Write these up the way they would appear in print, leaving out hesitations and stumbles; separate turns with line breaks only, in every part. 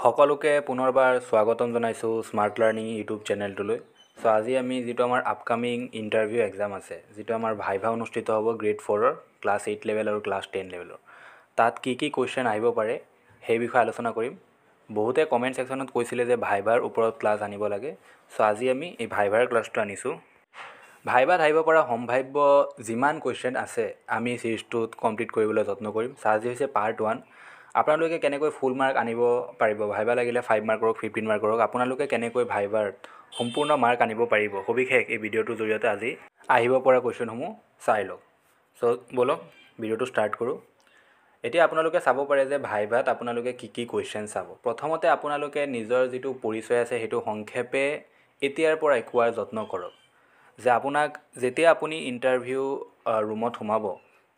সকলোকে পুনৰবাৰ স্বাগতম জনাইছোঁ স্মাৰ্ট লাৰ্ণিং ইউটিউব চেনেলটোলৈ। আজি আমি যিটো আমাৰ আপকামিং ইণ্টাৰভিউ এক্সাম আছে, যিটো আমাৰ ভাইভা অনুষ্ঠিত হ'ব গ্ৰেড 4-ৰ ক্লাছ 8 লেভেল আৰু ক্লাছ 10 লেভেলৰ, তাত কি কুৱেশ্যন আহিব পাৰে সেই বিষয়ে আলোচনা কৰিম। বহুতে কমেণ্ট ছেকশ্যনত কৈছিলে যে ভাইভাৰ ওপৰত ক্লাছ আনিব লাগে। আজি আমি এই ভাইভাৰ ক্লাছটো আনিছোঁ। ভাইভাত আহিব পৰা সম্ভাৱ্য যিমান কুৱেশ্যন আছে আমি চিৰিজটোত কমপ্লিট কৰিবলৈ যত্ন কৰিম। আজি হৈছে পাৰ্ট 1। আপোনালোকে কেনেকৈ ফুল মাৰ্ক আনিব পাৰিব, ভাইভা লাগিলে 5 মাৰ্ক কৰক 15 মাৰ্ক কৰক, আপোনালোকে কেনেকৈ ভাইভাৰ সম্পূৰ্ণ মাৰ্ক আনিব পাৰিব সবিশেষ এই ভিডিঅ'টোৰ জৰিয়তে আজি আহিব পৰা কুৱেশ্যনসমূহ চাই লওক। ব'লক ভিডিঅ'টো ষ্টাৰ্ট কৰোঁ। এতিয়া আপোনালোকে চাব পাৰে যে ভাইভাত আপোনালোকে কি কুৱেশ্যন চাব। প্ৰথমতে আপোনালোকে নিজৰ যিটো পৰিচয় আছে সেইটো সংক্ষেপে এতিয়াৰ পৰাই কোৱাৰ যত্ন কৰক। যে আপোনাক যেতিয়া আপুনি ইণ্টাৰভিউ ৰুমত সোমাব,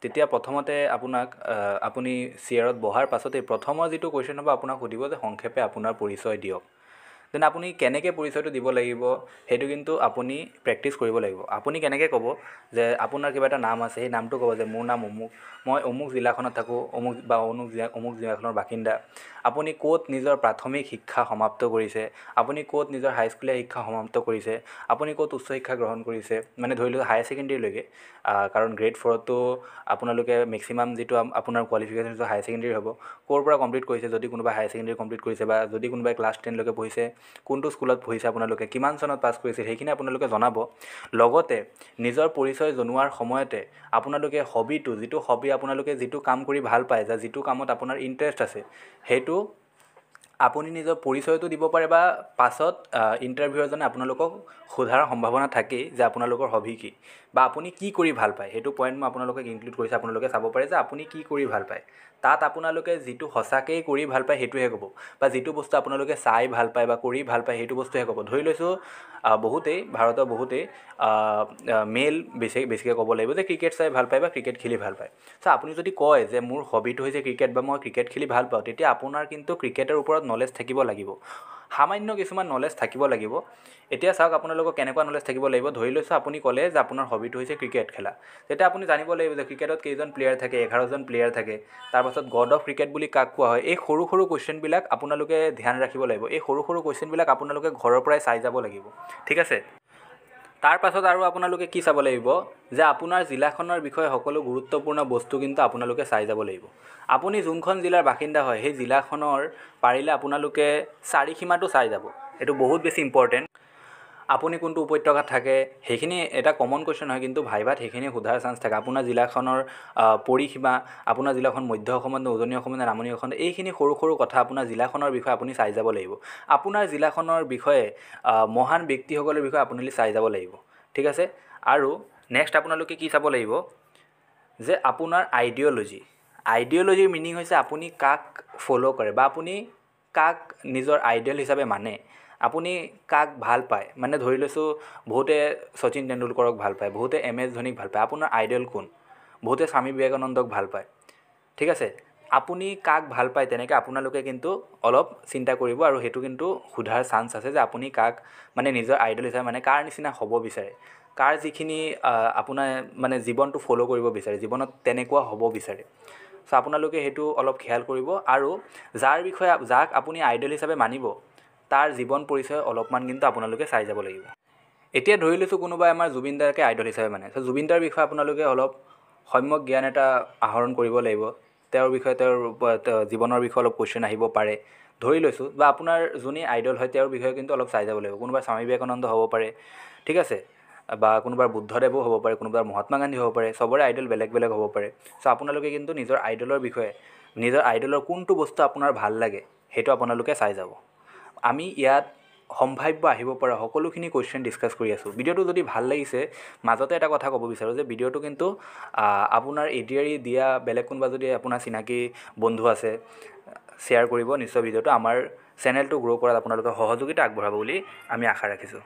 তেতিয়া প্ৰথমতে আপুনি চেয়াৰত বহাৰ পাছতেই প্ৰথমৰ যিটো কুৱেশ্যন হ'ব আপোনাক সুধিব যে সংক্ষেপে আপোনাৰ পৰিচয় দিয়ক। দেন আপুনি কেনেকৈ পৰিচয়টো দিব লাগিব সেইটো কিন্তু আপুনি প্ৰেক্টিছ কৰিব লাগিব। আপুনি কেনেকৈ ক'ব যে আপোনাৰ কিবা এটা নাম আছে, সেই নামটো ক'ব যে মোৰ নাম অমুক, মই অমুক জিলাখনত থাকোঁ, অমুক জিলাখনৰ বাসিন্দা। আপুনি ক'ত নিজৰ প্ৰাথমিক শিক্ষা সমাপ্ত কৰিছে, আপুনি ক'ত নিজৰ হাইস্কুলীয়া শিক্ষা সমাপ্ত কৰিছে, আপুনি ক'ত উচ্চ শিক্ষা গ্ৰহণ কৰিছে, মানে ধৰি লওক হায়াৰ ছেকেণ্ডেৰীলৈকে। কাৰণ গ্ৰেড 4তো আপোনালোকে মেক্সিমাম যিটো আপোনাৰ কোৱালিফিকেশ্যন হায়াৰ ছেকেণ্ডেৰী হ'ব, ক'ৰ পৰা কমপ্লিট কৰিছে, যদি কোনোবা হায়াৰ ছেকেণ্ডেৰী কমপ্লিট কৰিছে বা যদি কোনোবাই ক্লাছ 10লৈকে পঢ়িছে, কোনটো স্কুলত পঢ়িছে আপোনালোকে, কিমান চনত পাছ কৰিছে, সেইখিনি আপোনালোকে জনাব। লগতে নিজৰ পৰিচয় জনোৱাৰ সময়তে আপোনালোকে হবিটো, যিটো হবি আপোনালোকে যিটো কাম কৰি ভাল পায়, বা যিটো কামত আপোনাৰ ইণ্টাৰেষ্ট আছে, সেইটো আপুনি নিজৰ পৰিচয়টো দিব পাৰে। বা পাছত ইণ্টাৰভিউজনে আপোনালোকক সোধাৰ সম্ভাৱনা থাকেই যে আপোনালোকৰ হবি কি বা আপুনি কি কৰি ভাল পায়। সেইটো পইণ্ট মই আপোনালোকক ইনক্লুড কৰিছোঁ। আপোনালোকে চাব পাৰে যে আপুনি কি কৰি ভাল পায়। তাত আপোনালোকে যিটো সঁচাকৈয়ে কৰি ভাল পায় সেইটোহে ক'ব, বা যিটো বস্তু আপোনালোকে চাই ভাল পায় বা কৰি ভাল পায় সেইটো বস্তুহে ক'ব। ধৰি লৈছোঁ ভাৰতৰ বহুতেই মেল বেছিকৈ ক'ব লাগিব যে ক্ৰিকেট চাই ভাল পায় বা ক্ৰিকেট খেলি ভাল পায়। আপুনি যদি কয় যে মোৰ হবিটো হৈছে ক্ৰিকেট বা মই ক্ৰিকেট খেলি ভাল পাওঁ, তেতিয়া আপোনাৰ কিন্তু ক্ৰিকেটৰ ওপৰত নলেজ থাকিব লাগিব, সামান্য কিছুমান নলেজ থাকিব লাগিব। এতিয়া চাওক আপোনালোকক কেনেকুৱা নলেজ থাকিব লাগিব। ধৰি লৈছোঁ আপুনি ক'লে যে আপোনাৰ হবিটো হৈছে ক্ৰিকেট খেলা, তেতিয়া আপুনি জানিব লাগিব যে ক্ৰিকেটত কেইজন প্লেয়াৰ থাকে, 11জন প্লেয়াৰ থাকে। তাৰপাছত গড অফ ক্ৰিকেট বুলি কাক কোৱা হয়। এই সৰু সৰু কুৱেশ্যনবিলাক আপোনালোকে ধ্যান ৰাখিব লাগিব। এই সৰু সৰু কুৱেশ্যনবিলাক আপোনালোকে ঘৰৰ পৰাই চাই যাব লাগিব, ঠিক আছে। তাৰ পাছত আৰু আপোনালোকে কি চাব লাগিব যে আপোনাৰ জিলাখনৰ বিষয়ে সকলো গুৰুত্বপূৰ্ণ বস্তু কিন্তু আপোনালোকে চাই যাব লাগিব। আপুনি যোনখন জিলাৰ বাসিন্দা হয় সেই জিলাখনৰ পাৰিলে আপোনালোকে চাৰিসীমাটো চাই যাব। এইটো বহুত বেছি ইম্পৰ্টেণ্ট। আপুনি কোনটো উপত্যকাত থাকে সেইখিনি এটা কমন কুৱেশ্যন হয়, কিন্তু ভাইভাত সেইখিনি সোধাৰ চান্স থাকে। আপোনাৰ জিলাখনৰ পৰিসীমা, আপোনাৰ জিলাখন মধ্য অসমত নে উজনি অসমত নে নামনি অসমত, এইখিনি সৰু সৰু কথা আপোনাৰ জিলাখনৰ বিষয়ে আপুনি চাই যাব লাগিব। আপোনাৰ জিলাখনৰ বিষয়ে মহান ব্যক্তিসকলৰ বিষয়ে আপুনি চাই যাব লাগিব, ঠিক আছে। আৰু নেক্সট আপোনালোকে কি চাব লাগিব যে আপোনাৰ আইডিঅ'লজিৰ মিনিং হৈছে আপুনি কাক ফ'ল' কৰে বা আপুনি কাক নিজৰ আইডিয়েল হিচাপে মানে, আপুনি কাক ভাল পায়। মানে ধৰি লৈছোঁ বহুতে শচীন তেণ্ডুলকাৰক ভাল পায়, বহুতে MS ধোনীক ভাল পায়। আপোনাৰ আইডিয়েল কোন? বহুতে স্বামী বিবেকানন্দক ভাল পায়, ঠিক আছে। আপুনি কাক ভাল পায় তেনেকৈ আপোনালোকে কিন্তু অলপ চিন্তা কৰিব, আৰু সেইটো কিন্তু সোধাৰ চান্স আছে যে আপুনি কাক মানে নিজৰ আইডল হিচাপে মানে কাৰ নিচিনা হ'ব বিচাৰে, কাৰ যিখিনি আপোনাৰ মানে জীৱনটো ফ'ল' কৰিব বিচাৰে, জীৱনত তেনেকুৱা হ'ব বিচাৰে। আপোনালোকে সেইটো অলপ খেয়াল কৰিব। আৰু যাক আপুনি আইডল হিচাপে মানিব তাৰ জীৱন পৰিচয় অলপমান কিন্তু আপোনালোকে চাই যাব লাগিব। এতিয়া ধৰি লৈছোঁ কোনোবাই আমাৰ জুবিন দাকে আইডল হিচাপে মানে, জুবিন দাৰ বিষয়ে আপোনালোকে অলপ সম্যক জ্ঞান এটা আহৰণ কৰিব লাগিব। তেওঁৰ বিষয়ে, তেওঁৰ জীৱনৰ বিষয়ে অলপ কুৱেশ্যন আহিব পাৰে ধৰি লৈছোঁ, বা আপোনাৰ যোনেই আইডল হয় তেওঁৰ বিষয়ে কিন্তু অলপ চাই যাব লাগিব। কোনোবাৰ স্বামী বিবেকানন্দ হ'ব পাৰে, ঠিক আছে, বা কোনোবাৰ বুদ্ধদেৱো হ'ব পাৰে, কোনোবাৰ মহাত্মা গান্ধী হ'ব পাৰে। চবৰে আইডল বেলেগ বেলেগ হ'ব পাৰে। আপোনালোকে কিন্তু নিজৰ আইডলৰ বিষয়ে, নিজৰ আইডলৰ কোনটো বস্তু আপোনাৰ ভাল লাগে সেইটো আপোনালোকে চাই যাব। আমি ইয়াত সম্ভাৱ্য আহিব পৰা সকলোখিনি কুৱেশ্যন ডিছকাছ কৰি আছোঁ। ভিডিঅ'টো যদি ভাল লাগিছে, মাজতে এটা কথা ক'ব বিচাৰোঁ যে ভিডিঅ'টো কিন্তু আপোনাৰ এডিআৰি দিয়া বেলেগ কোনোবা যদি আপোনাৰ চিনাকি বন্ধু আছে, শ্বেয়াৰ কৰিব নিশ্চয়। ভিডিঅ'টো আমাৰ চেনেলটো গ্ৰ' কৰাত আপোনালোকে সহযোগিতা আগবঢ়াব বুলি আমি আশা ৰাখিছোঁ।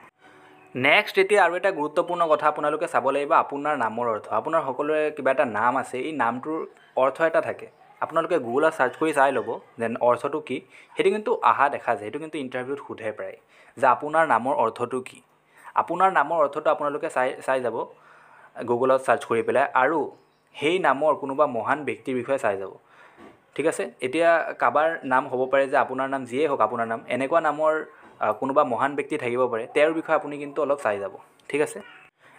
নেক্সট এতিয়া আৰু এটা গুৰুত্বপূৰ্ণ কথা আপোনালোকে চাব লাগিব, আপোনাৰ নামৰ অৰ্থ। আপোনাৰ সকলোৰে কিবা এটা নাম আছে, এই নামটোৰ অৰ্থ এটা থাকে। আপোনালোকে গুগলত ছাৰ্চ কৰি চাই ল'ব যে অৰ্থটো কি। সেইটো কিন্তু দেখা যায়, সেইটো কিন্তু ইণ্টাৰভিউত সোধে প্ৰায়, যে আপোনাৰ নামৰ অৰ্থটো কি। আপোনাৰ নামৰ অৰ্থটো আপোনালোকে চাই যাব গুগলত ছাৰ্চ কৰি পেলাই, আৰু সেই নামৰ কোনোবা মহান ব্যক্তিৰ বিষয়ে চাই যাব। ঠিক আছে। এতিয়া কাৰোবাৰ নাম হ'ব পাৰে যে আপোনাৰ নাম যিয়েই হওক আপোনাৰ নাম, এনেকুৱা নামৰ কোনোবা মহান ব্যক্তি থাকিব পাৰে, তেওঁৰ বিষয়ে আপুনি কিন্তু অলপ চাই যাব। ঠিক আছে।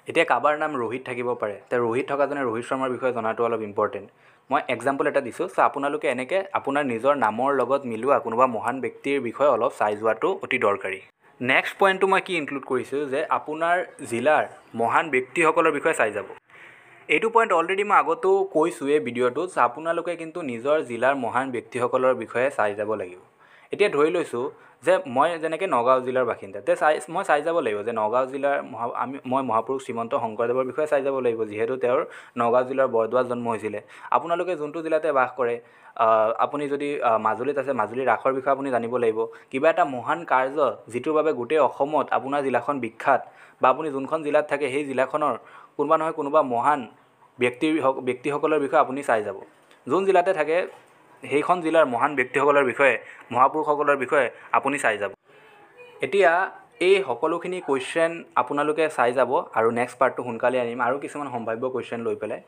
এতিয়া কাৰোবাৰ নাম ৰোহিত থাকিব পাৰে, তেওঁ ৰোহিত থকাজনে ৰোহিত শৰ্মাৰ বিষয়ে জনাটো অলপ ইম্পৰ্টেণ্ট। মই এক্সাম্পল এটা দিছোঁ। চ' আপোনালোকে এনেকৈ আপোনাৰ নিজৰ নামৰ লগত মিলোৱা কোনোবা মহান ব্যক্তিৰ বিষয়ে অলপ চাই যোৱাটো অতি দৰকাৰী। নেক্সট পইণ্টটো মই কি ইনক্লুড কৰিছোঁ যে আপোনাৰ জিলাৰ মহান ব্যক্তিসকলৰ বিষয়ে চাই যাব। এইটো পইণ্ট অলৰেডি মই আগতো কৈছোঁৱেই ভিডিঅ'টোত। আপোনালোকে কিন্তু নিজৰ জিলাৰ মহান ব্যক্তিসকলৰ বিষয়ে চাই যাব লাগিব। এতিয়া ধৰি লৈছোঁ যে মই যেনেকৈ নগাঁও জিলাৰ বাসিন্দা, মই চাই যাব লাগিব যে নগাঁও জিলাৰ মই মহাপুৰুষ শ্ৰীমন্ত শংকৰদেৱৰ বিষয়ে চাই যাব লাগিব, যিহেতু তেওঁৰ নগাঁও জিলাৰ বৰদোৱাত জন্ম হৈছিলে। আপোনালোকে যোনটো জিলাতে বাস কৰে, আপুনি যদি মাজুলীত আছে, মাজুলীৰ ৰাসৰ বিষয়ে আপুনি জানিব লাগিব। কিবা এটা মহান কাৰ্য যিটোৰ বাবে গোটেই অসমত আপোনাৰ জিলাখন বিখ্যাত, বা আপুনি যোনখন জিলাত থাকে সেই জিলাখনৰ কোনোবা নহয় কোনোবা মহান ব্যক্তিসকলৰ বিষয়ে আপুনি চাই যাব। যোন জিলাতে থাকে সেইখন জিলাৰ মহান ব্যক্তিসকলৰ বিষয়ে, মহাপুৰুষসকলৰ বিষয়ে আপুনি চাই যাব। এতিয়া এই সকলোখিনি কুৱেশ্যন আপোনালোকে চাই যাব, আৰু নেক্সট পাৰ্টটো সোনকালে আনিম আৰু কিছুমান সম্ভাৱ্য কুৱেশ্যন লৈ পেলাই।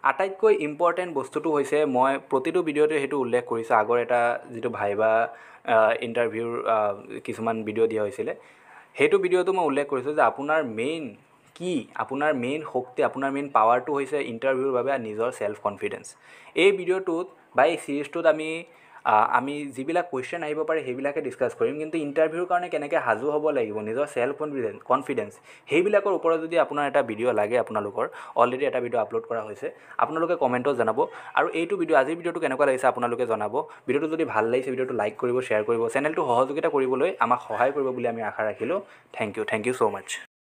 আটাইতকৈ ইম্পৰ্টেণ্ট বস্তুটো হৈছে, মই প্ৰতিটো ভিডিঅ'তে সেইটো উল্লেখ কৰিছোঁ, আগৰ এটা যিটো ভাইবা ইণ্টাৰভিউৰ কিছুমান ভিডিঅ' দিয়া হৈছিলে, সেইটো ভিডিঅ'টো মই উল্লেখ কৰিছোঁ যে আপোনাৰ মেইন কি, আপোনাৰ মেইন শক্তি, আপোনাৰ মেইন পাৱাৰটো হৈছে ইণ্টাৰভিউৰ বাবে নিজৰ ছেল্ফ কনফিডেঞ্চ। এই ভিডিঅ'টোত বা এই ছিৰিজটোত আমি যিবিলাক কুৱেশ্যন আহিব পাৰে সেইবিলাকে ডিছকাছ কৰিম, কিন্তু ইণ্টাৰভিউৰ কাৰণে কেনেকৈ সাজু হ'ব লাগিব, নিজৰ ছেল্ফ কনফিডেঞ্চ, সেইবিলাকৰ ওপৰত যদি আপোনাৰ এটা ভিডিঅ' লাগে, আপোনালোকৰ অলৰেডি এটা ভিডিঅ' আপলোড কৰা হৈছে, আপোনালোকে কমেণ্টত জনাব। আৰু এইটো ভিডিঅ', আজিৰ ভিডিঅ'টো কেনেকুৱা লাগিছে আপোনালোকে জনাব। ভিডিঅ'টো যদি ভাল লাগিছে, ভিডিঅ'টো লাইক কৰিব, শ্বেয়াৰ কৰিব, চেনেলটো সহযোগিতা কৰিবলৈ আমাক সহায় কৰিব বুলি আমি আশা ৰাখিলোঁ। Thank you so' much.